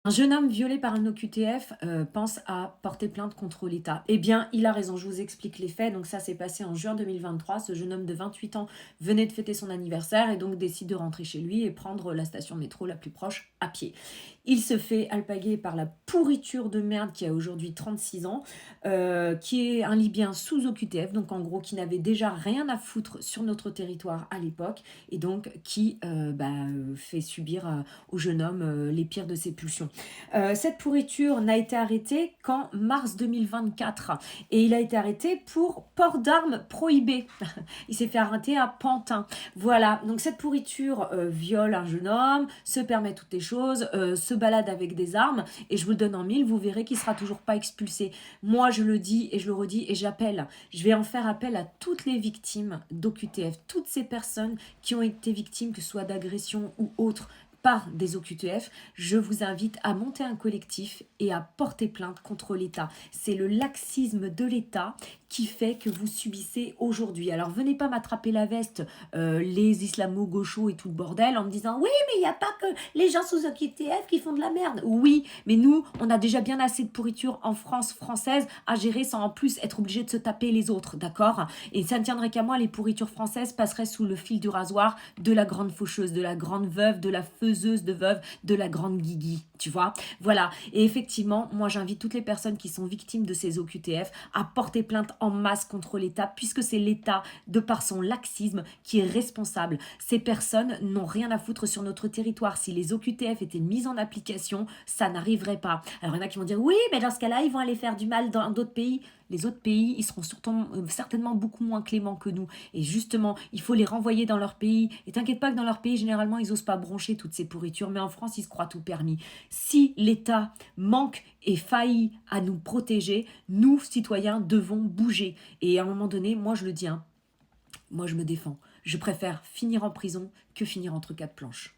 Un jeune homme violé par un OQTF pense à porter plainte contre l'État. Eh bien, il a raison, je vous explique les faits. Donc ça s'est passé en juin 2023. Ce jeune homme de 28 ans venait de fêter son anniversaire et donc décide de rentrer chez lui et prendre la station métro la plus proche à pied. Il se fait alpaguer par la pourriture de merde qui a aujourd'hui 36 ans, qui est un Libyen sous OQTF, donc en gros qui n'avait déjà rien à foutre sur notre territoire à l'époque et donc qui fait subir au jeune homme les pires de ses pulsions. Cette pourriture n'a été arrêtée qu'en mars 2024 et il a été arrêté pour port d'armes prohibé. Il s'est fait arrêter à Pantin. Voilà, donc cette pourriture viole un jeune homme, se permet toutes les choses, se balade avec des armes et je vous le donne en mille, vous verrez qu'il sera toujours pas expulsé. Moi je le dis et je le redis et j'appelle, je vais en faire appel à toutes les victimes d'OQTF, toutes ces personnes qui ont été victimes, que ce soit d'agression ou autres, par des OQTF, je vous invite à monter un collectif et à porter plainte contre l'État. C'est le laxisme de l'État qui fait que vous subissez aujourd'hui. Alors venez pas m'attraper la veste, les islamo-gauchos et tout le bordel, en me disant oui, mais il n'y a pas que les gens sous OQTF qui font de la merde. Oui, mais nous, on a déjà bien assez de pourriture en France française à gérer sans en plus être obligé de se taper les autres, d'accord? Et ça ne tiendrait qu'à moi, les pourritures françaises passeraient sous le fil du rasoir de la grande faucheuse, de la grande veuve, de la faiseuse de veuve, de la grande guigui, tu vois? Voilà. Et effectivement, moi j'invite toutes les personnes qui sont victimes de ces OQTF à porter plainte en masse contre l'État, puisque c'est l'État, de par son laxisme, qui est responsable. Ces personnes n'ont rien à foutre sur notre territoire. Si les OQTF étaient mis en application, ça n'arriverait pas. Alors il y en a qui vont dire, oui, mais dans ce cas-là, ils vont aller faire du mal dans d'autres pays. Les autres pays, ils seront certainement beaucoup moins cléments que nous. Et justement, il faut les renvoyer dans leur pays. Et t'inquiète pas que dans leur pays, généralement, ils osent pas broncher toutes ces pourritures. Mais en France, ils se croient tout permis. Si l'État manque et faillit à nous protéger, nous, citoyens, devons bouger. Et à un moment donné, moi je le dis, hein, moi je me défends. Je préfère finir en prison que finir entre quatre planches.